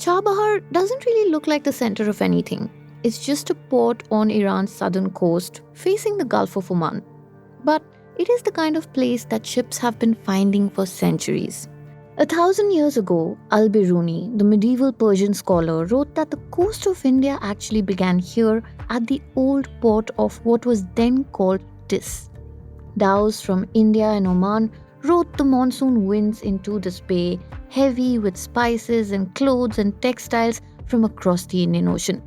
Chabahar doesn't really look like the center of anything. It's just a port on Iran's southern coast facing the Gulf of Oman. But it is the kind of place that ships have been finding for centuries. 1,000 years ago, Al-Biruni, the medieval Persian scholar, wrote that the coast of India actually began here at the old port of what was then called Tis. Dhows from India and Oman rode the monsoon winds into this bay, heavy with spices and clothes and textiles from across the Indian Ocean.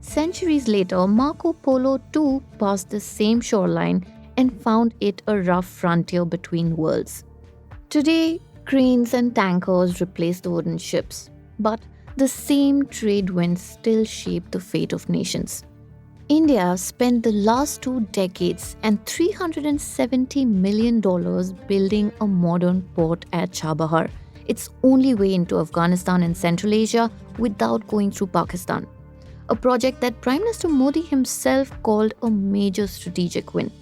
Centuries later, Marco Polo too passed the same shoreline and found it a rough frontier between worlds. Today, cranes and tankers replace the wooden ships, but the same trade winds still shape the fate of nations. India spent the last 2 decades and $370 million building a modern port at Chabahar, its only way into Afghanistan and Central Asia without going through Pakistan. A project that Prime Minister Modi himself called a major strategic win.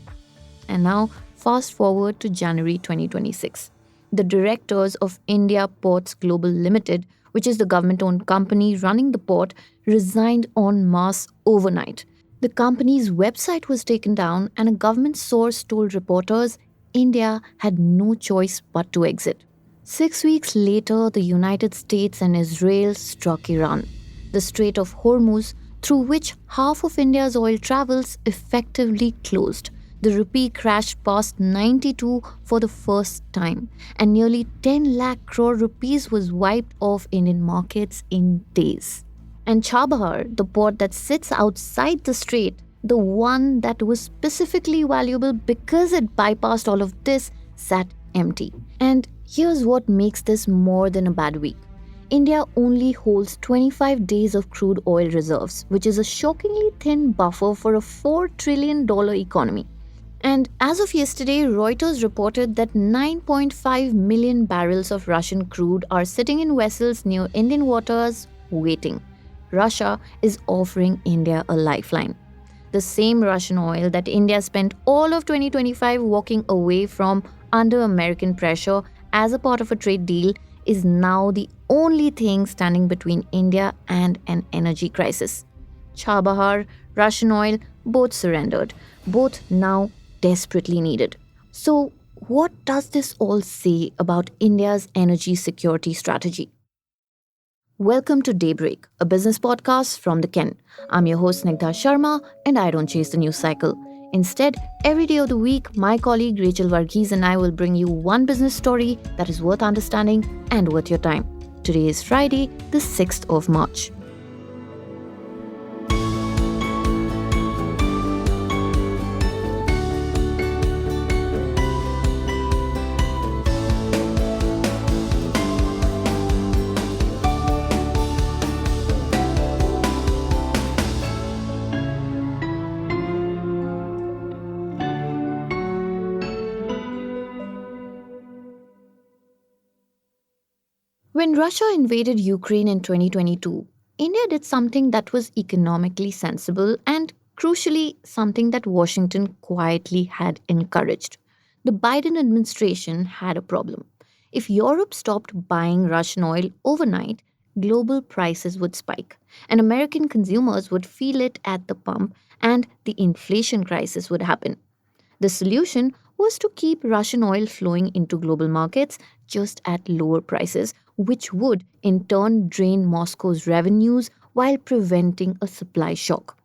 And now, fast forward to January 2026. The directors of India Ports Global Limited, which is the government-owned company running the port, resigned en masse overnight. The company's website was taken down, and a government source told reporters India had no choice but to exit. 6 weeks later, the United States and Israel struck Iran. The Strait of Hormuz, through which half of India's oil travels, effectively closed. The rupee crashed past 92 for the first time, and nearly 10 lakh crore rupees was wiped off Indian markets in days. And Chabahar, the port that sits outside the strait, the one that was specifically valuable because it bypassed all of this, sat empty. And here's what makes this more than a bad week. India only holds 25 days of crude oil reserves, which is a shockingly thin buffer for a $4 trillion economy. And as of yesterday, Reuters reported that 9.5 million barrels of Russian crude are sitting in vessels near Indian waters waiting. Russia is offering India a lifeline. The same Russian oil that India spent all of 2025 walking away from under American pressure as a part of a trade deal is now the only thing standing between India and an energy crisis. Chabahar, Russian oil, both surrendered. Both now desperately needed. So, what does this all say about India's energy security strategy? Welcome to Daybreak, a business podcast from the Ken. I'm your host Snigdha Sharma, and I don't chase the news cycle. Instead, every day of the week, my colleague Rachel Varghese and I will bring you one business story that is worth understanding and worth your time. Today is Friday, the 6th of March. When Russia invaded Ukraine in 2022, India did something that was economically sensible and, crucially, something that Washington quietly had encouraged. The Biden administration had a problem. If Europe stopped buying Russian oil overnight, global prices would spike, and American consumers would feel it at the pump, and the inflation crisis would happen. The solution was to keep Russian oil flowing into global markets just at lower prices, which would in turn drain Moscow's revenues while preventing a supply shock.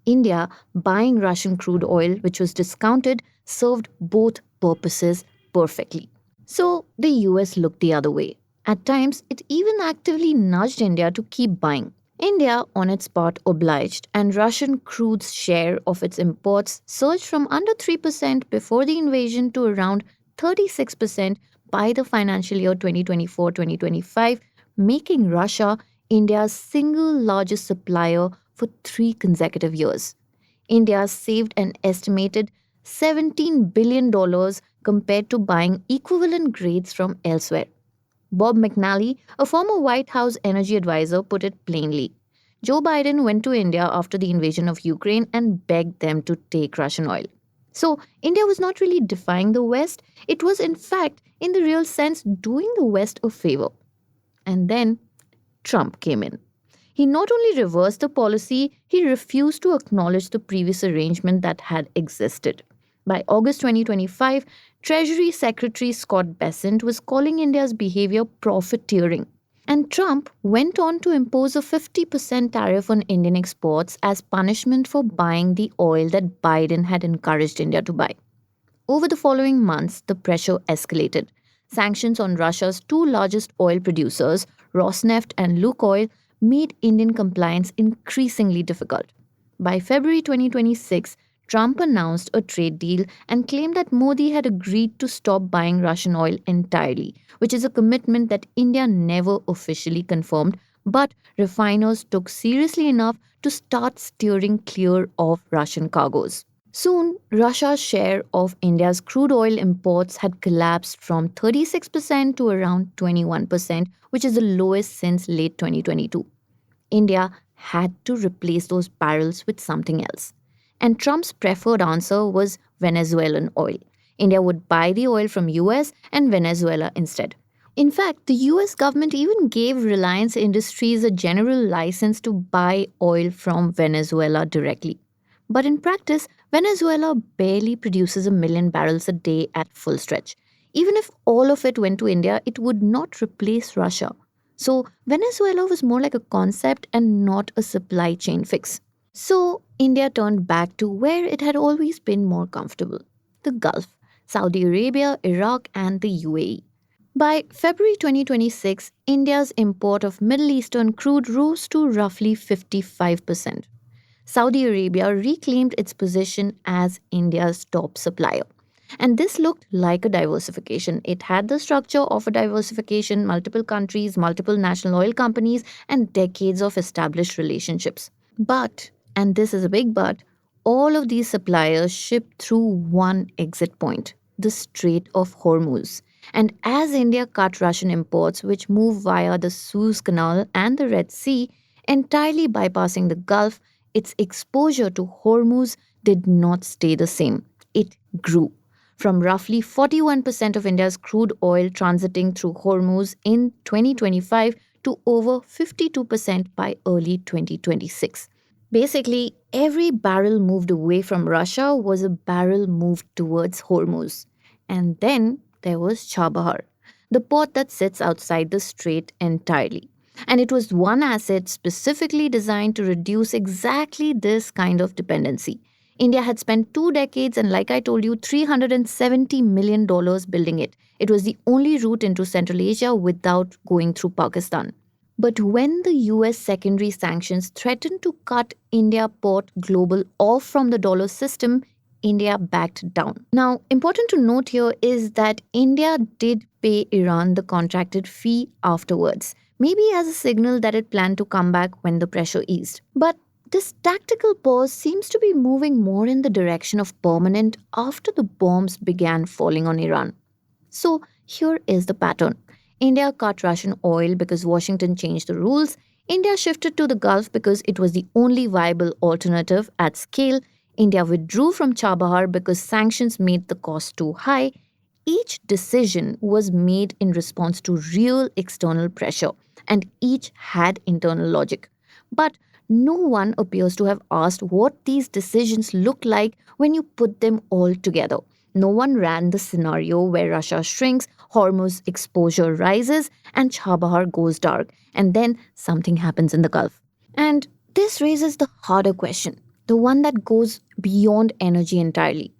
India, buying Russian crude oil, which was discounted, served both purposes perfectly. So the US looked the other way. At times, it even actively nudged India to keep buying. India, on its part, obliged, and Russian crude's share of its imports surged from under 3% before the invasion to around 36% by the financial year 2024-2025, making Russia India's single largest supplier for 3 consecutive years. India saved an estimated $17 billion compared to buying equivalent grades from elsewhere. Bob McNally, a former White House energy advisor, put it plainly. Joe Biden went to India after the invasion of Ukraine and begged them to take Russian oil. So, India was not really defying the West. It was, in fact, in the real sense, doing the West a favor. And then Trump came in. He not only reversed the policy, he refused to acknowledge the previous arrangement that had existed. By August 2025, Treasury Secretary Scott Bessent was calling India's behavior profiteering. And Trump went on to impose a 50% tariff on Indian exports as punishment for buying the oil that Biden had encouraged India to buy. Over the following months, the pressure escalated. Sanctions on Russia's two largest oil producers, Rosneft and Lukoil, made Indian compliance increasingly difficult. By February 2026, Trump announced a trade deal and claimed that Modi had agreed to stop buying Russian oil entirely, which is a commitment that India never officially confirmed, but refiners took seriously enough to start steering clear of Russian cargoes. Soon, Russia's share of India's crude oil imports had collapsed from 36% to around 21%, which is the lowest since late 2022. India had to replace those barrels with something else. And Trump's preferred answer was Venezuelan oil. India would buy the oil from US and Venezuela instead. In fact, the US government even gave Reliance Industries a general license to buy oil from Venezuela directly. But in practice, Venezuela barely produces 1 million barrels a day at full stretch. Even if all of it went to India, it would not replace Russia. So Venezuela was more like a concept and not a supply chain fix. So India turned back to where it had always been more comfortable, the Gulf, Saudi Arabia, Iraq, and the UAE. By February 2026, India's import of Middle Eastern crude rose to roughly 55%. Saudi Arabia reclaimed its position as India's top supplier. And this looked like a diversification. It had the structure of a diversification, multiple countries, multiple national oil companies, and decades of established relationships. But, and this is a big but, all of these suppliers ship through one exit point, the Strait of Hormuz. And as India cut Russian imports, which move via the Suez Canal and the Red Sea, entirely bypassing the Gulf, its exposure to Hormuz did not stay the same. It grew. From roughly 41% of India's crude oil transiting through Hormuz in 2025 to over 52% by early 2026. Basically, every barrel moved away from Russia was a barrel moved towards Hormuz. And then there was Chabahar, the port that sits outside the strait entirely. And it was one asset specifically designed to reduce exactly this kind of dependency. India had spent 2 decades and, like I told you, $370 million building it. It was the only route into Central Asia without going through Pakistan. But when the US secondary sanctions threatened to cut India Port Global off from the dollar system, India backed down. Now, important to note here is that India did pay Iran the contracted fee afterwards, maybe as a signal that it planned to come back when the pressure eased. But this tactical pause seems to be moving more in the direction of permanent after the bombs began falling on Iran. So here is the pattern. India cut Russian oil because Washington changed the rules. India shifted to the Gulf because it was the only viable alternative at scale. India withdrew from Chabahar because sanctions made the cost too high. Each decision was made in response to real external pressure, and each had internal logic. But no one appears to have asked what these decisions look like when you put them all together. No one ran the scenario where Russia shrinks, Hormuz exposure rises, and Chabahar goes dark, and then something happens in the Gulf. And this raises the harder question, the one that goes beyond energy entirely.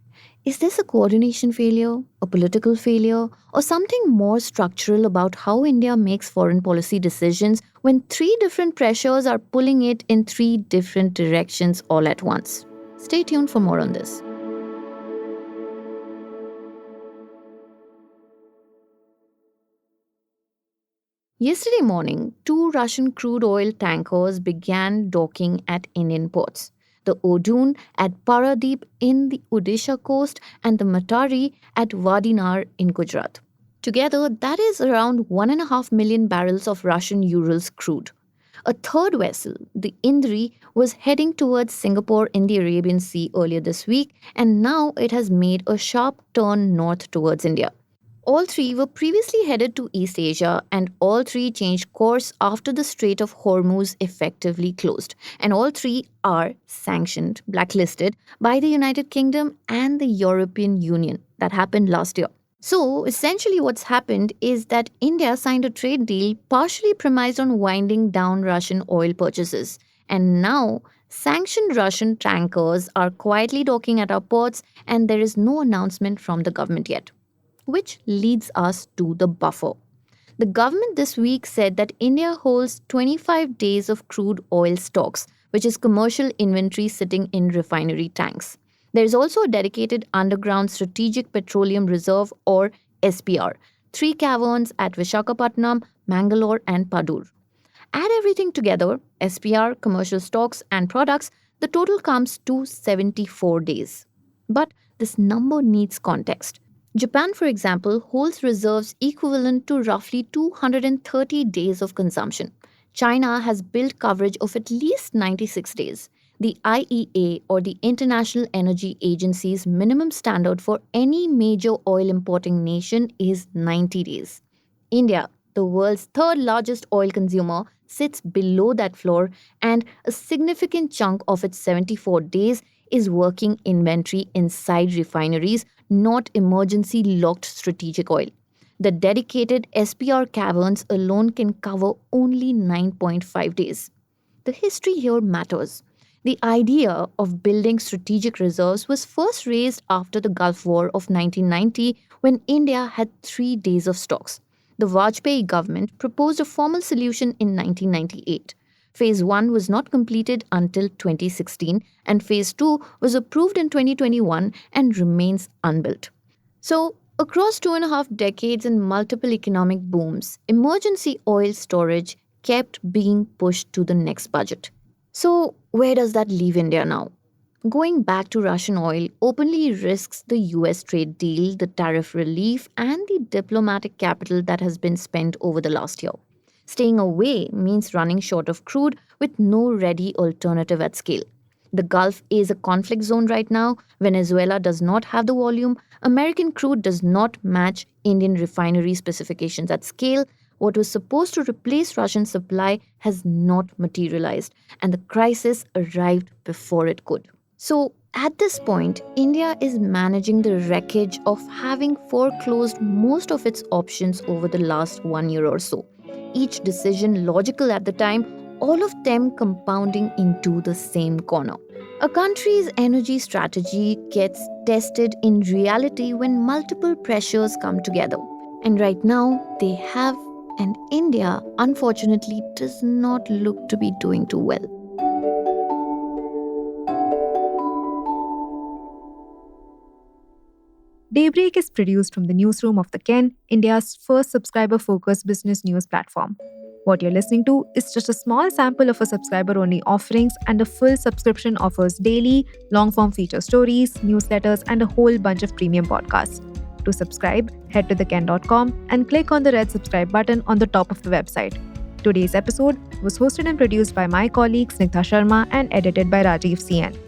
Is this a coordination failure, a political failure, or something more structural about how India makes foreign policy decisions when 3 different pressures are pulling it in 3 different directions all at once? Stay tuned for more on this. Yesterday morning, 2 Russian crude oil tankers began docking at Indian ports. The Odun at Paradeep in the Odisha coast and the Matari at Vadinar in Gujarat. Together, that is around 1.5 million barrels of Russian Urals crude. A third vessel, the Indri, was heading towards Singapore in the Arabian Sea earlier this week, and now it has made a sharp turn north towards India. All three were previously headed to East Asia, and all three changed course after the Strait of Hormuz effectively closed. And all three are sanctioned, blacklisted by the United Kingdom and the European Union. That happened last year. So, essentially, what's happened is that India signed a trade deal partially premised on winding down Russian oil purchases. And now, sanctioned Russian tankers are quietly docking at our ports, and there is no announcement from the government yet. Which leads us to the buffer. The government this week said that India holds 25 days of crude oil stocks, which is commercial inventory sitting in refinery tanks. There is also a dedicated underground strategic petroleum reserve or SPR, three caverns at Vishakhapatnam, Mangalore, and Padur. Add everything together, SPR, commercial stocks, and products, the total comes to 74 days. But this number needs context. Japan, for example, holds reserves equivalent to roughly 230 days of consumption. China has built coverage of at least 96 days. The IEA, or the International Energy Agency's minimum standard for any major oil importing nation is 90 days. India, the world's third largest oil consumer, sits below that floor, and a significant chunk of its 74 days is working inventory inside refineries, not emergency locked strategic oil. The dedicated SPR caverns alone can cover only 9.5 days. The history here matters. The idea of building strategic reserves was first raised after the Gulf War of 1990 when India had 3 days of stocks. The Vajpayee government proposed a formal solution in 1998. Phase 1 was not completed until 2016, and Phase 2 was approved in 2021 and remains unbuilt. So, across 2.5 decades and multiple economic booms, emergency oil storage kept being pushed to the next budget. So, where does that leave India now? Going back to Russian oil openly risks the US trade deal, the tariff relief, and the diplomatic capital that has been spent over the last year. Staying away means running short of crude with no ready alternative at scale. The Gulf is a conflict zone right now. Venezuela does not have the volume. American crude does not match Indian refinery specifications at scale. What was supposed to replace Russian supply has not materialized, and the crisis arrived before it could. So, at this point, India is managing the wreckage of having foreclosed most of its options over the last 1 year or so. Each decision logical at the time, all of them compounding into the same corner. A country's energy strategy gets tested in reality when multiple pressures come together. And right now, they have, and India, unfortunately, does not look to be doing too well. Daybreak is produced from the newsroom of The Ken, India's first subscriber-focused business news platform. What you're listening to is just a small sample of our subscriber-only offerings, and a full subscription offers daily, long-form feature stories, newsletters, and a whole bunch of premium podcasts. To subscribe, head to theken.com and click on the red subscribe button on the top of the website. Today's episode was hosted and produced by my colleague Snigdha Sharma and edited by Rajiv CN.